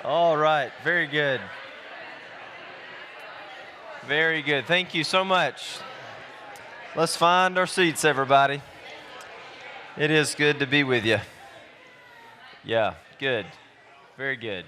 All right, very good. Very good. Thank you so much. Let's find our seats, everybody. It is good to be with you. Yeah, good. Very good.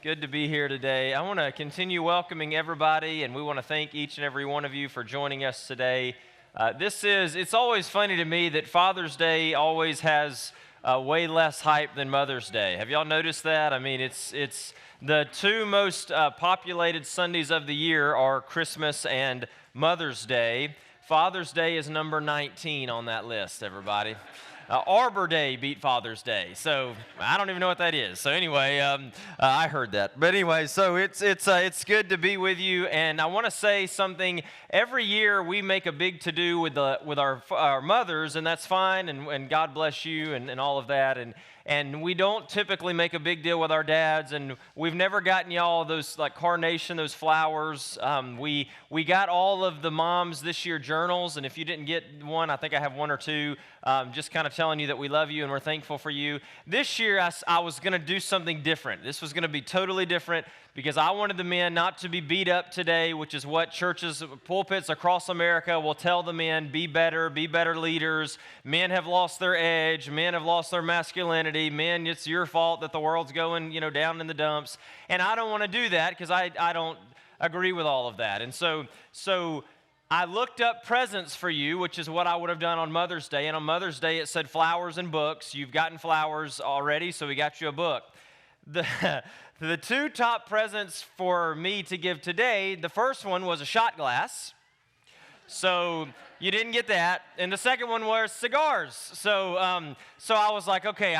Good to be here today. I want to continue welcoming everybody, and we want to thank each and every one of you for joining us today. It's always funny to me that Father's Day always has way less hype than Mother's Day. Have y'all noticed that? I mean, it's the two most populated Sundays of the year are Christmas and Mother's Day. Father's Day is number 19 on that list, everybody. Arbor Day beat Father's Day, so I don't even know what that is. So anyway, I heard that. But anyway, so it's good to be with you, and I want to say something. Every year we make a big to do with our mothers, and that's fine, and God bless you, and all of that, and we don't typically make a big deal with our dads, and we've never gotten y'all those like carnation, those flowers. We got all of the moms this year journals, and if you didn't get one, I think I have one or two. Just kind of telling you that we love you and we're thankful for you. This year, I was going to do something different. This was going to be totally different because I wanted the men not to be beat up today, which is what churches, pulpits across America will tell the men: be better leaders. Men have lost their edge. Men have lost their masculinity. Men, it's your fault that the world's going, down in the dumps. And I don't want to do that because I don't agree with all of that. And so I looked up presents for you, which is what I would have done on Mother's Day. And on Mother's Day, it said flowers and books. You've gotten flowers already, so we got you a book. The two top presents for me to give today, the first one was a shot glass. So you didn't get that. And the second one was cigars. So I was like, okay,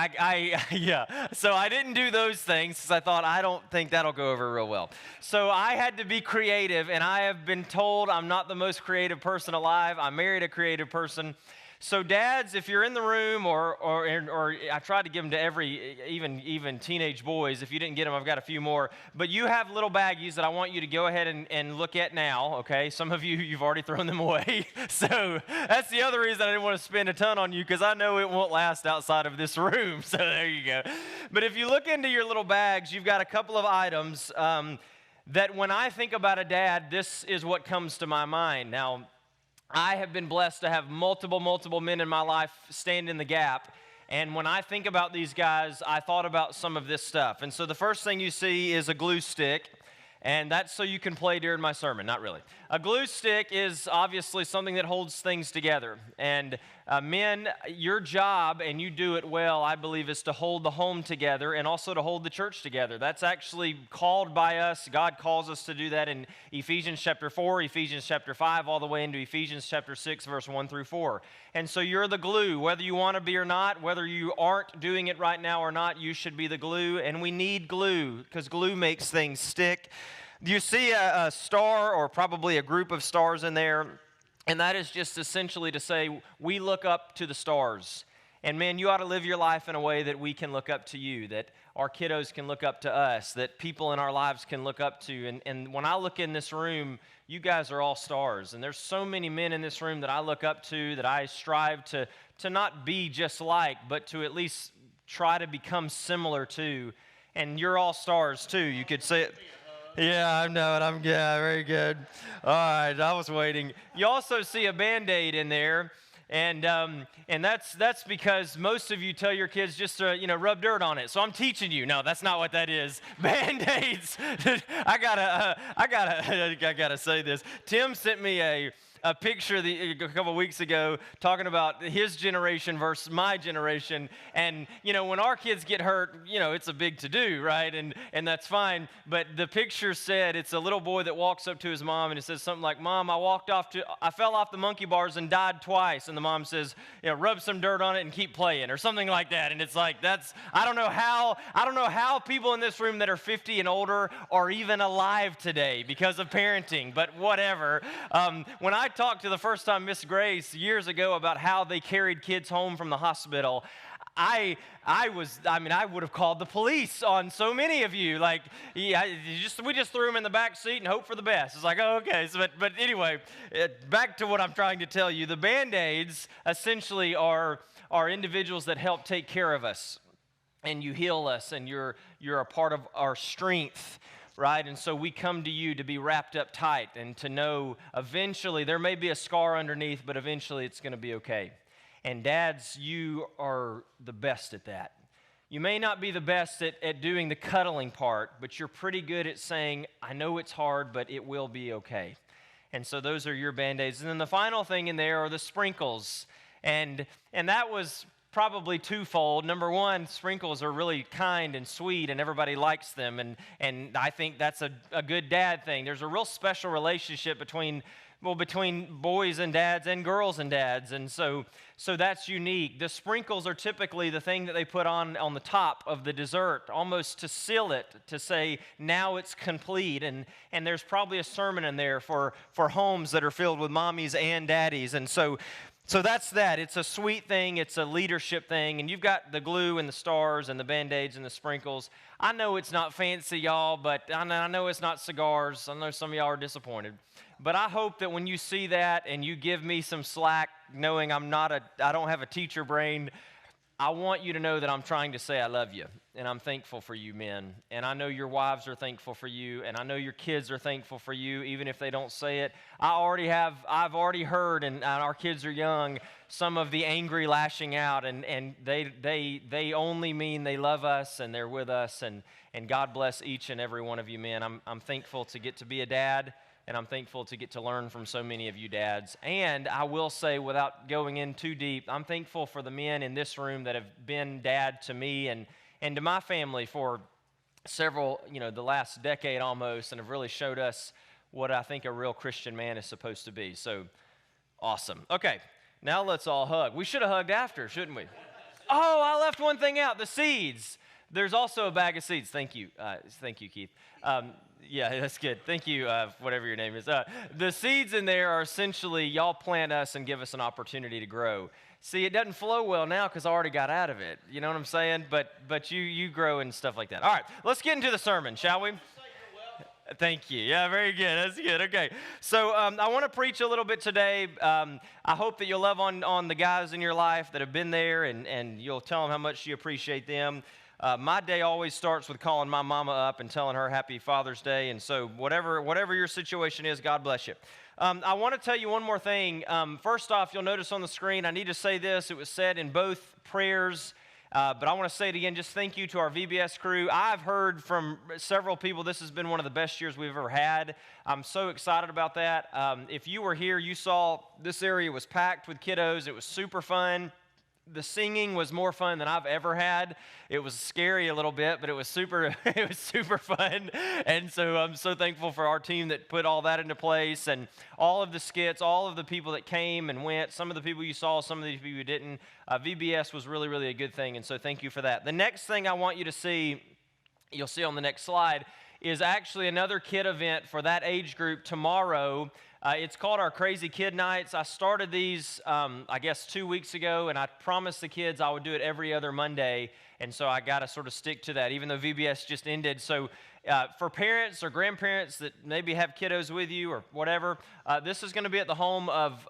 yeah. So I didn't do those things because I thought, I don't think that'll go over real well. So I had to be creative, and I have been told I'm not the most creative person alive. I married a creative person. So dads, if you're in the room, or I tried to give them to every, even teenage boys. If you didn't get them, I've got a few more. But you have little baggies that I want you to go ahead and look at now, okay? Some of you've already thrown them away. So that's the other reason I didn't want to spend a ton on you, because I know it won't last outside of this room. So there you go. But if you look into your little bags, you've got a couple of items that when I think about a dad, this is what comes to my mind. Now, I have been blessed to have multiple men in my life stand in the gap. And when I think about these guys, I thought about some of this stuff. And so the first thing you see is a glue stick. And that's so you can play during my sermon. Not really. A glue stick is obviously something that holds things together. And men, your job, and you do it well, I believe, is to hold the home together and also to hold the church together. That's actually called by us. God calls us to do that in Ephesians chapter 4, Ephesians chapter 5, all the way into Ephesians chapter 6, verse 1 through 4. And so you're the glue. Whether you want to be or not, whether you aren't doing it right now or not, you should be the glue. And we need glue because glue makes things stick. You see a star, or probably a group of stars in there, and that is just essentially to say we look up to the stars. And man, you ought to live your life in a way that we can look up to you, that our kiddos can look up to us, that people in our lives can look up to. And when I look in this room, you guys are all stars. And there's so many men in this room that I look up to, that I strive to not be just like, but to at least try to become similar to. And you're all stars too. You could say it. Yeah, I know it. Very good. All right, I was waiting. You also see a Band-Aid in there, and that's because most of you tell your kids just to rub dirt on it. So I'm teaching you. No, that's not what that is. Band-Aids. I gotta say this. Tim sent me a picture a couple of weeks ago talking about his generation versus my generation. And, when our kids get hurt, it's a big to-do, right? And that's fine. But the picture said it's a little boy that walks up to his mom and it says something like, "Mom, I fell off the monkey bars and died twice." And the mom says, "Rub some dirt on it and keep playing," or something like that. And it's like, I don't know how people in this room that are 50 and older are even alive today because of parenting, but whatever. When I talked to the first time Miss Grace years ago about how they carried kids home from the hospital, I would have called the police on so many of you. Like, we just threw them in the back seat and hope for the best. It's like, oh, okay. So, but anyway, back to what I'm trying to tell you. The Band-Aids essentially are individuals that help take care of us. and you heal us, and you're a part of our strength, right? And so we come to you to be wrapped up tight and to know eventually there may be a scar underneath, but eventually it's going to be okay. And dads, you are the best at that. You may not be the best at doing the cuddling part, but you're pretty good at saying, I know it's hard, but it will be okay. And so those are your Band-Aids. And then the final thing in there are the sprinkles. And that was probably twofold. Number one, sprinkles are really kind and sweet, and everybody likes them. And I think that's a good dad thing. There's a real special relationship between boys and dads and girls and dads. And so that's unique. The sprinkles are typically the thing that they put on the top of the dessert, almost to seal it, to say, now it's complete. And there's probably a sermon in there for homes that are filled with mommies and daddies. And so that's that. It's a sweet thing. It's a leadership thing. And you've got the glue and the stars and the Band-Aids and the sprinkles. I know it's not fancy, y'all, but I know it's not cigars. I know some of y'all are disappointed. But I hope that when you see that and you give me some slack, knowing I don't have a teacher brain, I want you to know that I'm trying to say I love you, and I'm thankful for you men. And I know your wives are thankful for you, and I know your kids are thankful for you, even if they don't say it. I've already heard, and our kids are young, some of the angry lashing out, and they only mean they love us and they're with us, and God bless each and every one of you men. I'm thankful to get to be a dad. And I'm thankful to get to learn from so many of you dads. And I will say, without going in too deep, I'm thankful for the men in this room that have been dad to me and to my family for several, the last decade almost, and have really showed us what I think a real Christian man is supposed to be. So, awesome. Okay, now let's all hug. We should have hugged after, shouldn't we? Oh, I left one thing out, the seeds. There's also a bag of seeds. Thank you. Thank you, Keith. Yeah, that's good. Thank you, whatever your name is. The seeds in there are essentially y'all plant us and give us an opportunity to grow. See, it doesn't flow well now because I already got out of it. You know what I'm saying? But you grow and stuff like that. All right, let's get into the sermon, shall we? Thank you. Yeah, very good. That's good. Okay. So I want to preach a little bit today. I hope that you'll love on the guys in your life that have been there and you'll tell them how much you appreciate them. My day always starts with calling my mama up and telling her Happy Father's Day. And so whatever your situation is, God bless you. I want to tell you one more thing. First off, you'll notice on the screen, I need to say this. It was said in both prayers, but I want to say it again. Just thank you to our VBS crew. I've heard from several people this has been one of the best years we've ever had. I'm so excited about that. If you were here, you saw this area was packed with kiddos. It was super fun. The singing was more fun than I've ever had. It was scary a little bit, but it was super fun. And so I'm so thankful for our team that put all that into place, and all of the skits, all of the people that came and went, some of the people you saw, some of the people you didn't. VBS was really, really a good thing, and so thank you for that. The next thing I want you to see, you'll see on the next slide, is actually another kid event for that age group tomorrow. It's called our Crazy Kid Nights. I started these, 2 weeks ago, and I promised the kids I would do it every other Monday, and so I got to sort of stick to that, even though VBS just ended. So for parents or grandparents that maybe have kiddos with you or whatever, this is going to be at the home of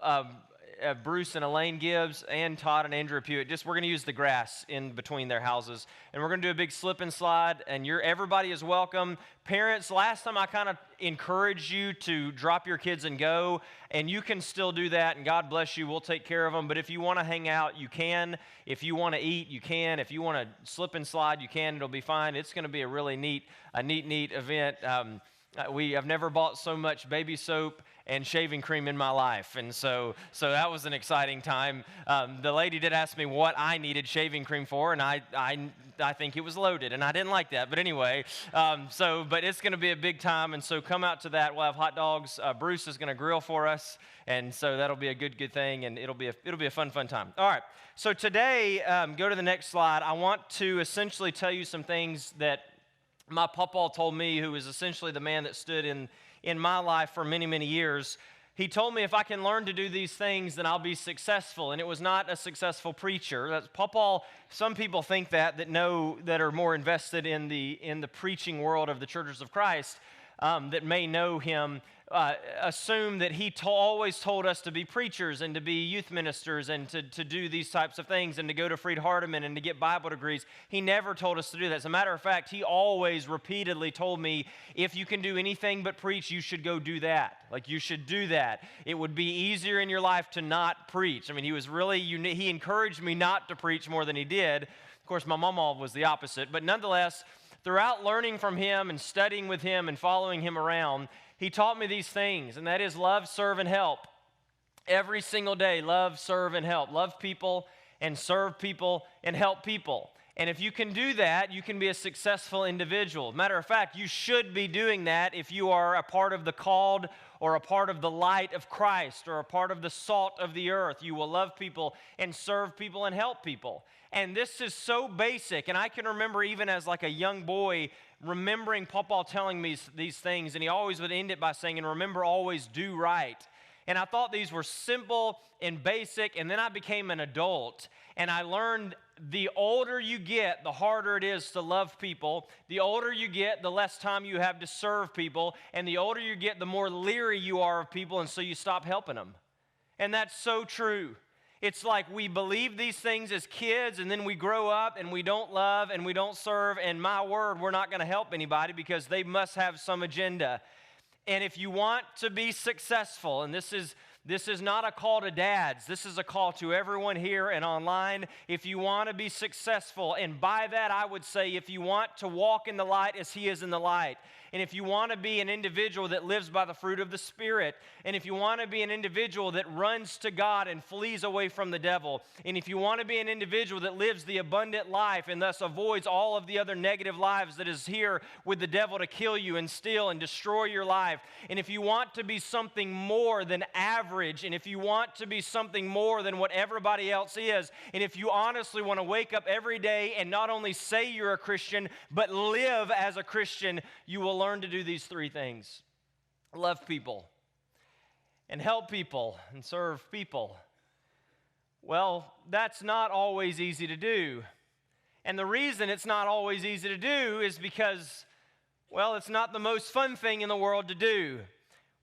Bruce and Elaine Gibbs and Todd and Andrew Pewitt. We're going to use the grass in between their houses, and we're going to do a big slip and slide, and everybody is welcome. Parents, last time I kind of encouraged you to drop your kids and go, and you can still do that, and God bless you, we'll take care of them. But if you want to hang out, you can. If you want to eat, you can. If you want to slip and slide, you can. It'll be fine. It's going to be a really neat event. I've never bought so much baby soap and shaving cream in my life, and so that was an exciting time. The lady did ask me what I needed shaving cream for, and I think it was loaded, and I didn't like that. But anyway, but it's going to be a big time, and so come out to that. We'll have hot dogs. Bruce is going to grill for us, and so that'll be a good thing, and it'll be a fun time. All right. So today, go to the next slide. I want to essentially tell you some things that my papa told me, who is essentially the man that stood in my life for many, many years. He told me if I can learn to do these things, then I'll be successful. And it was not a successful preacher. That's Papa. Some people think that are more invested in the preaching world of the Churches of Christ. that may know him assume that he always told us to be preachers and to be youth ministers and to do these types of things and to go to Freed Hardeman and to get Bible degrees. He never told us to do that. As a matter of fact, he always repeatedly told me, if you can do anything but preach, you should go do that. Like, you should do that. It would be easier in your life to not preach. I mean, he was really unique. He encouraged me not to preach more than he did. Of course, my mama was the opposite. But nonetheless, throughout learning from him and studying with him and following him around, he taught me these things, and that is love, serve, and help. Every single day, love, serve, and help. Love people and serve people and help people. And if you can do that, you can be a successful individual. Matter of fact, you should be doing that if you are a part of the called or a part of the light of Christ or a part of the salt of the earth. You will love people and serve people and help people. And this is so basic. And I can remember even as like a young boy remembering Papa telling me these things, and he always would end it by saying, and remember, always do right. And I thought these were simple and basic, and then I became an adult, and I learned the older you get, the harder it is to love people. The older you get, the less time you have to serve people, and the older you get, the more leery you are of people, and so you stop helping them. And that's so true. It's like we believe these things as kids, and then we grow up and we don't love and we don't serve, and my word, we're not going to help anybody because they must have some agenda. And if you want to be successful, and this is not a call to dads, this is a call to everyone here and online. If you want to be successful, and by that I would say if you want to walk in the light as he is in the light, and if you want to be an individual that lives by the fruit of the Spirit, and if you want to be an individual that runs to God and flees away from the devil, and if you want to be an individual that lives the abundant life and thus avoids all of the other negative lives that is here with the devil to kill you and steal and destroy your life, and if you want to be something more than average, and if you want to be something more than what everybody else is, and if you honestly want to wake up every day and not only say you're a Christian, but live as a Christian, you will learn to do these three things. Love people, and help people, and serve people. Well, that's not always easy to do. And the reason it's not always easy to do is because, well, it's not the most fun thing in the world to do.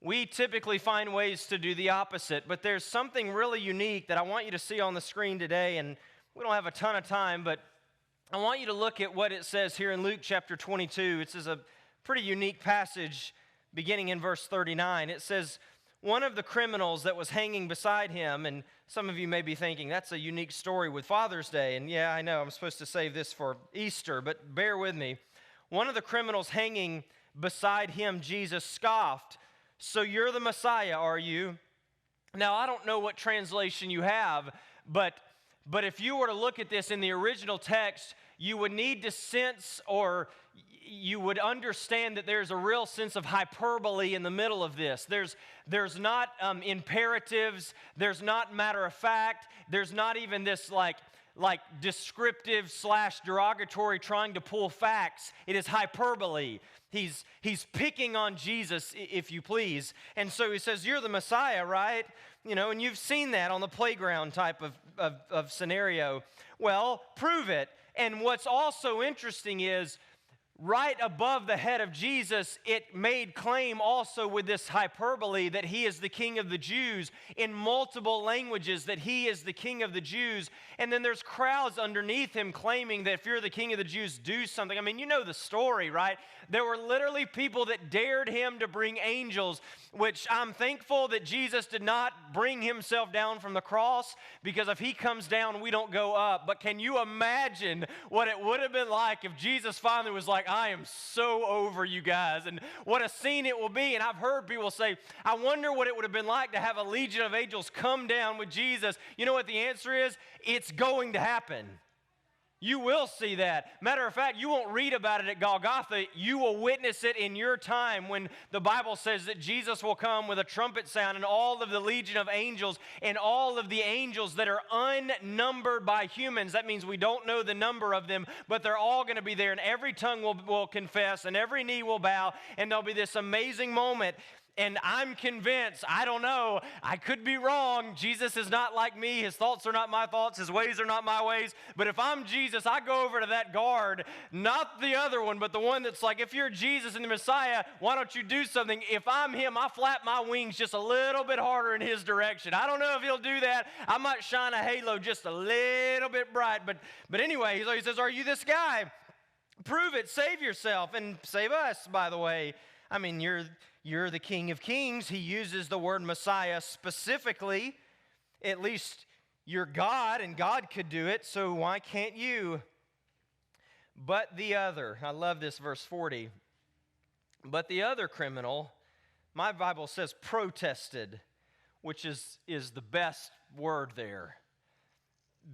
We typically find ways to do the opposite, but there's something really unique that I want you to see on the screen today, and we don't have a ton of time, but I want you to look at what it says here in Luke chapter 22. It says a pretty unique passage beginning in verse 39. It says, one of the criminals that was hanging beside him, and some of you may be thinking, that's a unique story with Father's Day, and yeah, I know I'm supposed to save this for Easter, but bear with me. One of the criminals hanging beside him, Jesus, scoffed, "So you're the Messiah, are you?" Now, I don't know what translation you have, but if you were to look at this in the original text, you would need to sense, or you would understand that there's a real sense of hyperbole in the middle of this. There's not imperatives, there's not matter of fact, there's not even this like descriptive / derogatory trying to pull facts. It is hyperbole. He's picking on Jesus, if you please. And so he says, "You're the Messiah, right?" You know, and you've seen that on the playground type of scenario. Well, prove it. And what's also interesting is, right above the head of Jesus, it made claim also with this hyperbole that he is the King of the Jews in multiple languages, that he is the King of the Jews. And then there's crowds underneath him claiming that if you're the King of the Jews, do something. I mean, you know the story, right? There were literally people that dared him to bring angels, which I'm thankful that Jesus did not bring himself down from the cross, because if he comes down, we don't go up. But can you imagine what it would have been like if Jesus finally was like, "I am so over you guys," and what a scene it will be. And I've heard people say, I wonder what it would have been like to have a legion of angels come down with Jesus. You know what the answer is? It's going to happen. You will see that. Matter of fact, you won't read about it at Golgotha. You will witness it in your time when the Bible says that Jesus will come with a trumpet sound and all of the legion of angels and all of the angels that are unnumbered by humans. That means we don't know the number of them, but they're all going to be there, and every tongue will confess and every knee will bow, and there'll be this amazing moment. And I'm convinced, I don't know, I could be wrong. Jesus is not like me. His thoughts are not my thoughts. His ways are not my ways. But if I'm Jesus, I go over to that guard, not the other one, but the one that's like, if you're Jesus and the Messiah, why don't you do something? If I'm him, I flap my wings just a little bit harder in his direction. I don't know if he'll do that. I might shine a halo just a little bit bright. But anyway, he says, are you this guy? Prove it. Save yourself and save us, by the way. I mean, you're the King of Kings. He uses the word Messiah specifically. At least you're God, and God could do it, so why can't you? But the other, I love this verse 40. But the other criminal, my Bible says protested, which is the best word there.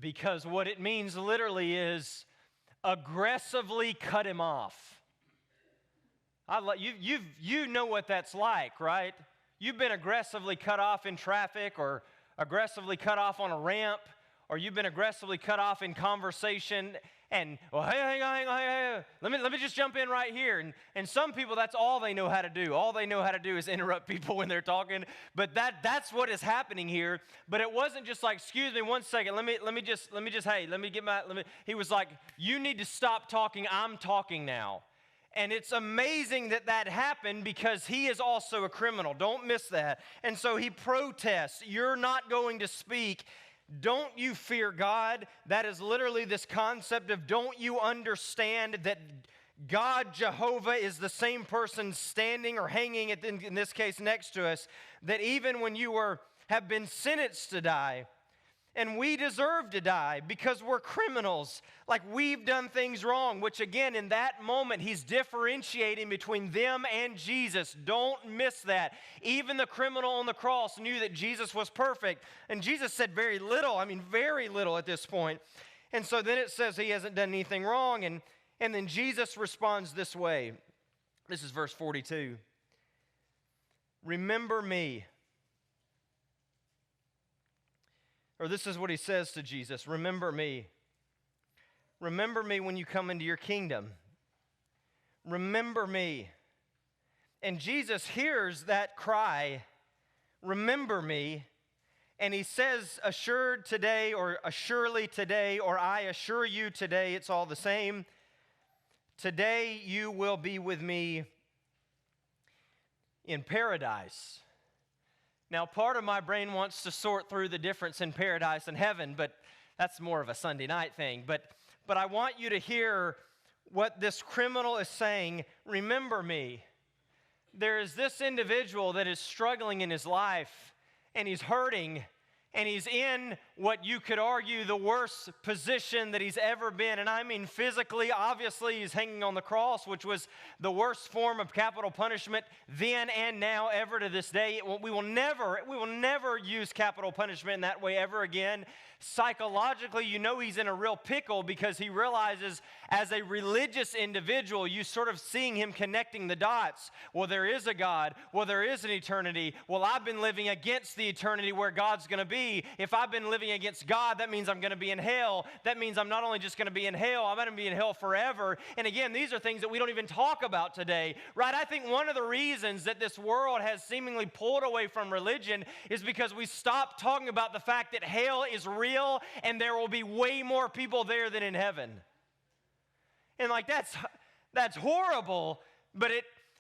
Because what it means literally is aggressively cut him off. You know what that's like, right? You've been aggressively cut off in traffic or aggressively cut off on a ramp, or you've been aggressively cut off in conversation and, well, hey, hang on. Let me just jump in right here. And some people, that's all they know how to do. All they know how to do is interrupt people when they're talking. But that's what is happening here. But it wasn't just like, excuse me 1 second, he was like, you need to stop talking, I'm talking now. And it's amazing that happened because he is also a criminal. Don't miss that. And so he protests, you're not going to speak. Don't you fear God? That is literally this concept of don't you understand that God, Jehovah, is the same person standing or hanging, in this case, next to us, that even when you have been sentenced to die, and we deserve to die because we're criminals, like we've done things wrong, which again, in that moment, he's differentiating between them and Jesus. Don't miss that. Even the criminal on the cross knew that Jesus was perfect, and Jesus said very little at this point. And so then it says he hasn't done anything wrong, and then Jesus responds this way. This is verse 42. Remember me. Or this is what he says to Jesus, remember me. Remember me when you come into your kingdom. Remember me. And Jesus hears that cry, remember me, and he says, assured today, or assuredly today, or I assure you today, it's all the same. Today you will be with me in paradise. Now, part of my brain wants to sort through the difference in paradise and heaven, but that's more of a Sunday night thing. But I want you to hear what this criminal is saying. Remember me. There is this individual that is struggling in his life, and he's hurting, and he's in what you could argue the worst position that he's ever been. And I mean physically, obviously, he's hanging on the cross, which was the worst form of capital punishment then and now ever to this day. We will never use capital punishment in that way ever again. Psychologically, you know he's in a real pickle because he realizes as a religious individual, you sort of seeing him connecting the dots. Well, there is a God. Well, there is an eternity. Well, I've been living against the eternity where God's going to be. If I've been living against God, that means I'm going to be in hell. That means I'm not only just going to be in hell, I'm going to be in hell forever. And again, these are things that we don't even talk about today, right? I think one of the reasons that this world has seemingly pulled away from religion is because we stopped talking about the fact that hell is real and there will be way more people there than in heaven. And like that's horrible, but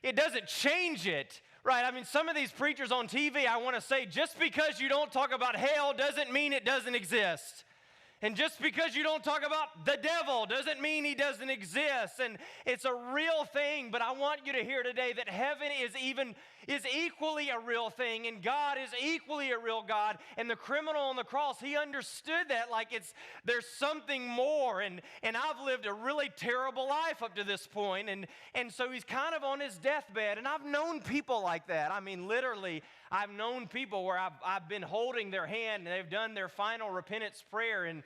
it doesn't change it. Right, I mean, some of these preachers on TV, I want to say, just because you don't talk about hell doesn't mean it doesn't exist. And just because you don't talk about the devil doesn't mean he doesn't exist. And it's a real thing, but I want you to hear today that heaven is equally a real thing, and God is equally a real God. And the criminal on the cross, he understood that like there's something more. And I've lived a really terrible life up to this point. And so he's kind of on his deathbed. And I've known people like that. I mean, literally, I've known people where I've been holding their hand and they've done their final repentance prayer and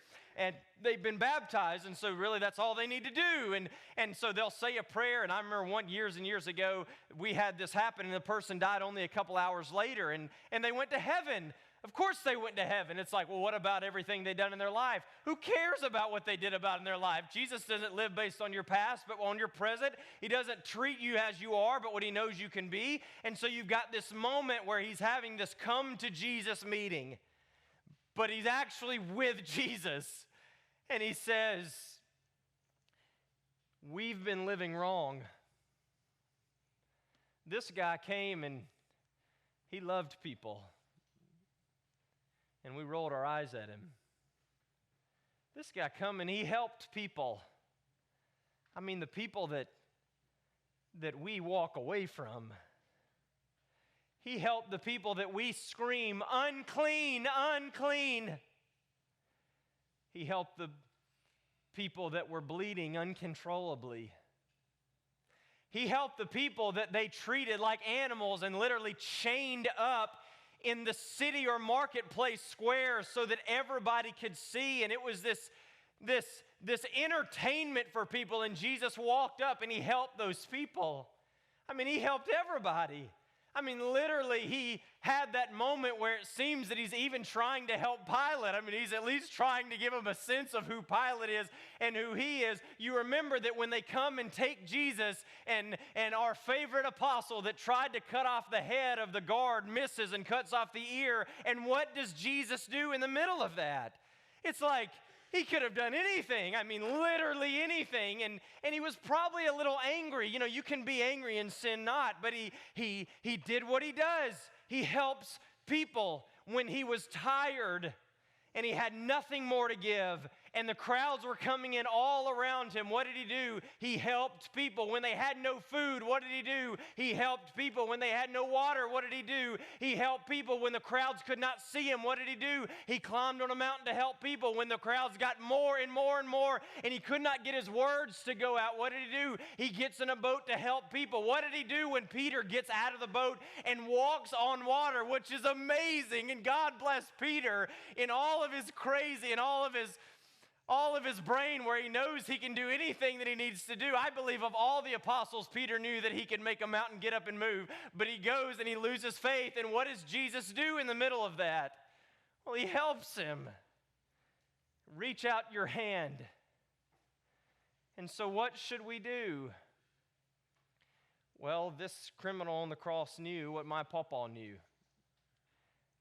they've been baptized, and so really that's all they need to do. And so they'll say a prayer, and I remember years and years ago, we had this happen, and the person died only a couple hours later, and they went to heaven Of course they went to heaven. It's like, well, what about everything they've done in their life? Who cares about what they did about in their life? Jesus doesn't live based on your past, but on your present. He doesn't treat you as you are, but what he knows you can be. And so you've got this moment where he's having this come to Jesus meeting, but he's actually with Jesus. And he says, we've been living wrong. This guy came and he loved people. And we rolled our eyes at him. This guy come and he helped people. I mean, the people that we walk away from. He helped the people that we scream, unclean, unclean. He helped the people that were bleeding uncontrollably. He helped the people that they treated like animals and literally chained up in the city or marketplace square so that everybody could see. And it was this entertainment for people. And Jesus walked up and he helped those people. I mean, he helped everybody. I mean, literally, he had that moment where it seems that he's even trying to help Pilate. I mean, he's at least trying to give him a sense of who Pilate is and who he is. You remember that when they come and take Jesus and our favorite apostle that tried to cut off the head of the guard misses and cuts off the ear. And what does Jesus do in the middle of that? It's like, he could have done anything. I mean, literally anything. And he was probably a little angry. You know, you can be angry and sin not. But he did what he does. He helps people when he was tired and he had nothing more to give. And the crowds were coming in all around him. What did he do? He helped people. When they had no food, what did he do? He helped people. When they had no water, what did he do? He helped people. When the crowds could not see him, what did he do? He climbed on a mountain to help people. When the crowds got more and more and more, and he could not get his words to go out, what did he do? He gets in a boat to help people. What did he do when Peter gets out of the boat and walks on water, which is amazing? And God bless Peter in all of his crazy and all of his brain where he knows he can do anything that he needs to do. I believe of all the apostles, Peter knew that he could make a mountain get up and move. But he goes and he loses faith. And what does Jesus do in the middle of that? Well, he helps him. Reach out your hand. And so what should we do? Well, this criminal on the cross knew what my pawpaw knew.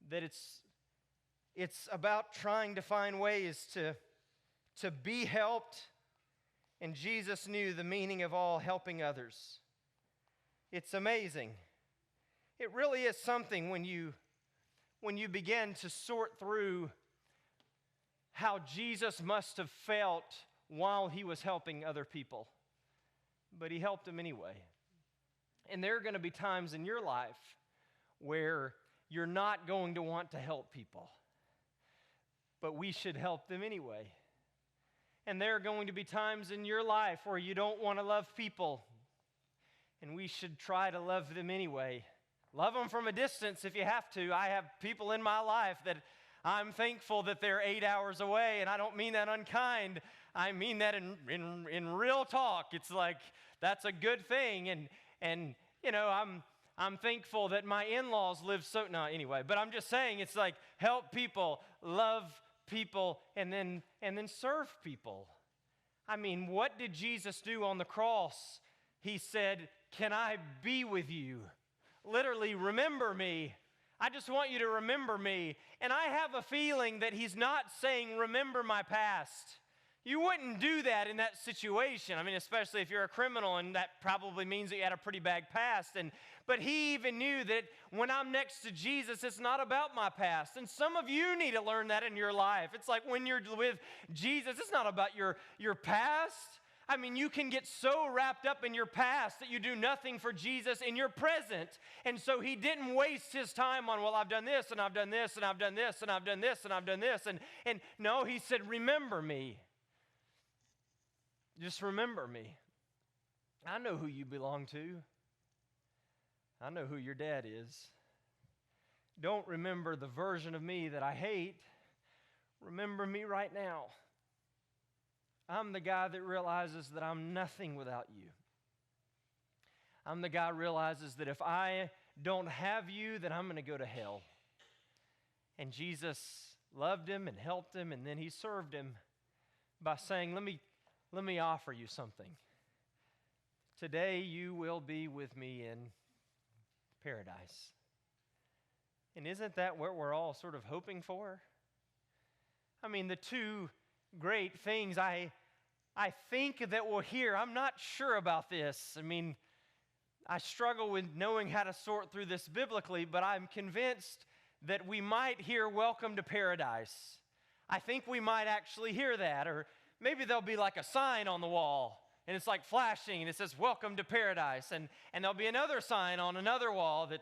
That it's about trying to find ways to be helped, and Jesus knew the meaning of all helping others. It's amazing. It really is something when you begin to sort through how Jesus must have felt while he was helping other people. But he helped them anyway. And there are going to be times in your life where you're not going to want to help people, but we should help them anyway. And there are going to be times in your life where you don't want to love people, and we should try to love them anyway. Love them from a distance if you have to. I have people in my life that I'm thankful that they're 8 hours away, and I don't mean that unkind. I mean that in real talk. It's like that's a good thing, and you know, I'm thankful that my in-laws live so. No, anyway, but I'm just saying it's like help people, love people, and then serve people. I mean, what did Jesus do on the cross? He said, "Can I be with you?" Literally, remember me. I just want you to remember me. And I have a feeling that he's not saying, remember my past. You wouldn't do that in that situation. I mean, especially if you're a criminal, and that probably means that you had a pretty bad past. But he even knew that when I'm next to Jesus, it's not about my past. And some of you need to learn that in your life. It's like when you're with Jesus, it's not about your past. I mean, you can get so wrapped up in your past that you do nothing for Jesus in your present. And so he didn't waste his time on, well, I've done this, and I've done this, and I've done this, and I've done this, and I've done this. And no, he said, remember me. Just remember me. I know who you belong to. I know who your dad is. Don't remember the version of me that I hate. Remember me right now. I'm the guy that realizes that I'm nothing without you. I'm the guy who realizes that if I don't have you, then I'm going to go to hell. And Jesus loved him and helped him, and then he served him by saying, let me offer you something. Today you will be with me in paradise. And isn't that what we're all sort of hoping for? I mean, the two great things I think that we'll hear, I'm not sure about this. I mean, I struggle with knowing how to sort through this biblically, but I'm convinced that we might hear welcome to paradise. I think we might actually hear that, or maybe there'll be like a sign on the wall, and it's like flashing, and it says, welcome to paradise, and there'll be another sign on another wall that,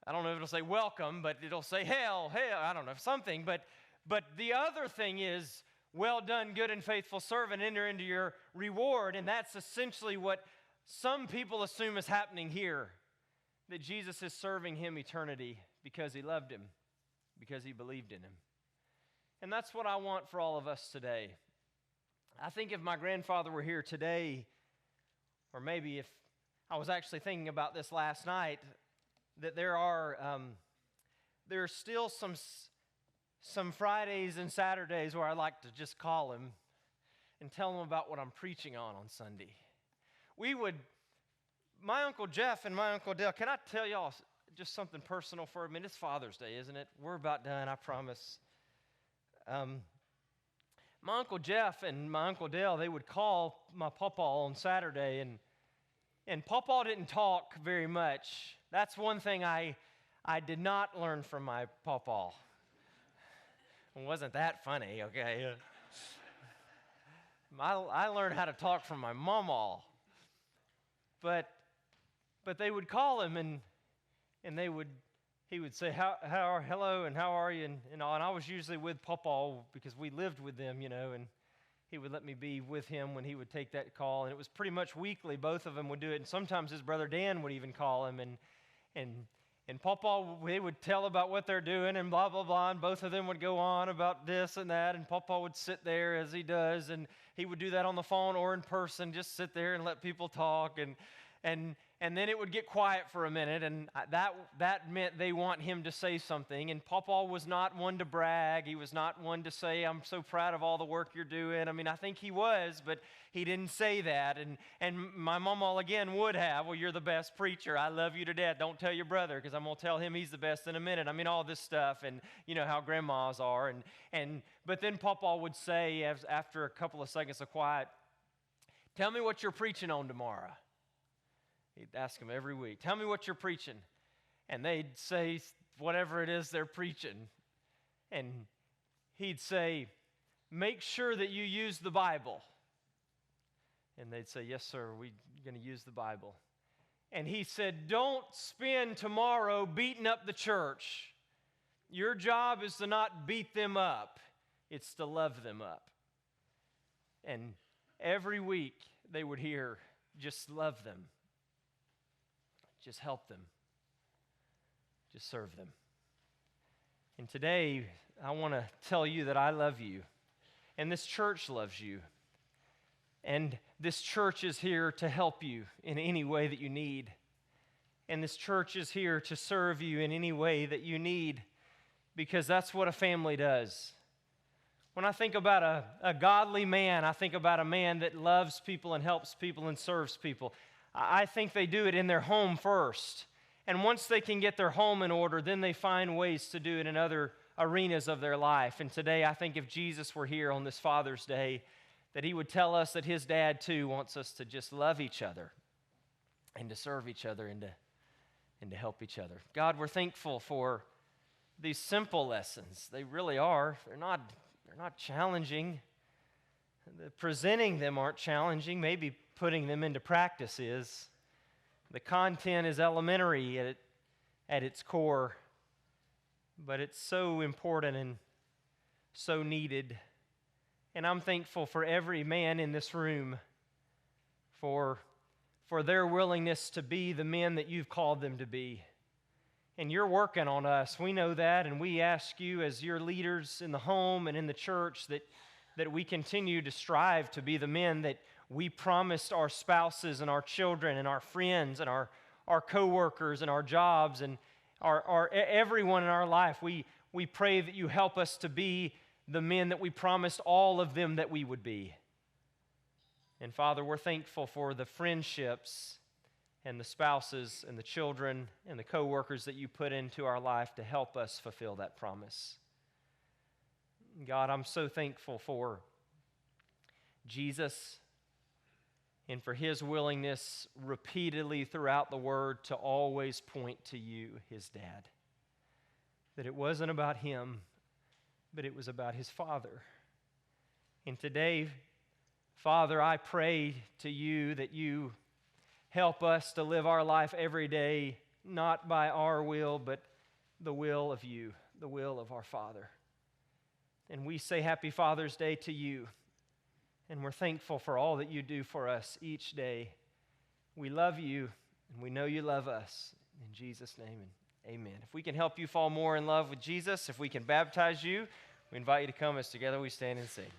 I don't know if it'll say welcome, but it'll say hell, I don't know, something, but the other thing is, well done, good and faithful servant, enter into your reward, and that's essentially what some people assume is happening here, that Jesus is serving him eternity because he loved him, because he believed in him. And that's what I want for all of us today. I think if my grandfather were here today, or maybe if I was actually thinking about this last night, that there are still some Fridays and Saturdays where I like to just call him and tell him about what I'm preaching on Sunday. My Uncle Jeff and my Uncle Dale, can I tell y'all just something personal for a minute? It's Father's Day, isn't it? We're about done, I promise. My Uncle Jeff and my Uncle Dale, they would call my pawpaw on Saturday, and pawpaw didn't talk very much. That's one thing I did not learn from my pawpaw. It wasn't that funny, okay? I learned how to talk from my mama. But they would call him, and he would say, hello, and how are you, and all. And I was usually with Pawpaw because we lived with them, and he would let me be with him when he would take that call. And it was pretty much weekly. Both of them would do it, and sometimes his brother Dan would even call him, and Pawpaw, they would tell about what they're doing and blah, blah, blah, and both of them would go on about this and that, and Pawpaw would sit there as he does, and he would do that on the phone or in person, just sit there and let people talk, and then it would get quiet for a minute, and that meant they want him to say something. And Pawpaw was not one to brag. He was not one to say, I'm so proud of all the work you're doing. I mean, I think he was, but he didn't say that. And my mama, again, would have, well, you're the best preacher. I love you to death. Don't tell your brother, because I'm going to tell him he's the best in a minute. I mean, all this stuff, and you know how grandmas are. But then Pawpaw would say, after a couple of seconds of quiet, tell me what you're preaching on tomorrow. He'd ask them every week, tell me what you're preaching. And they'd say whatever it is they're preaching. And he'd say, make sure that you use the Bible. And they'd say, yes, sir, we're going to use the Bible. And he said, don't spend tomorrow beating up the church. Your job is to not beat them up. It's to love them up. And every week they would hear, just love them. Just help them. Just serve them. And today, I want to tell you that I love you. And this church loves you. And this church is here to help you in any way that you need. And this church is here to serve you in any way that you need, because that's what a family does. When I think about a godly man, I think about a man that loves people and helps people and serves people. I think they do it in their home first. And once they can get their home in order, then they find ways to do it in other arenas of their life. And today, I think if Jesus were here on this Father's Day, that he would tell us that his dad too wants us to just love each other and to serve each other and to help each other. God, we're thankful for these simple lessons. They really are. They're not challenging. Presenting them aren't challenging. Maybe putting them into practice is. The content is elementary at its core, but it's so important and so needed. And I'm thankful for every man in this room for their willingness to be the men that you've called them to be. And you're working on us. We know that, and we ask you as your leaders in the home and in the church that we continue to strive to be the men that we promised our spouses and our children and our friends and our co-workers and our jobs and our everyone in our life. We we pray that you help us to be the men that we promised all of them that we would be. And Father, we're thankful for the friendships and the spouses and the children and the co-workers that you put into our life to help us fulfill that promise. God, I'm so thankful for Jesus and for his willingness repeatedly throughout the Word to always point to you, his dad. That it wasn't about him, but it was about his Father. And today, Father, I pray to you that you help us to live our life every day, not by our will, but the will of you, the will of our Father. And we say Happy Father's Day to you. And we're thankful for all that you do for us each day. We love you, and we know you love us. In Jesus' name, amen. If we can help you fall more in love with Jesus, if we can baptize you, we invite you to come as together we stand and sing.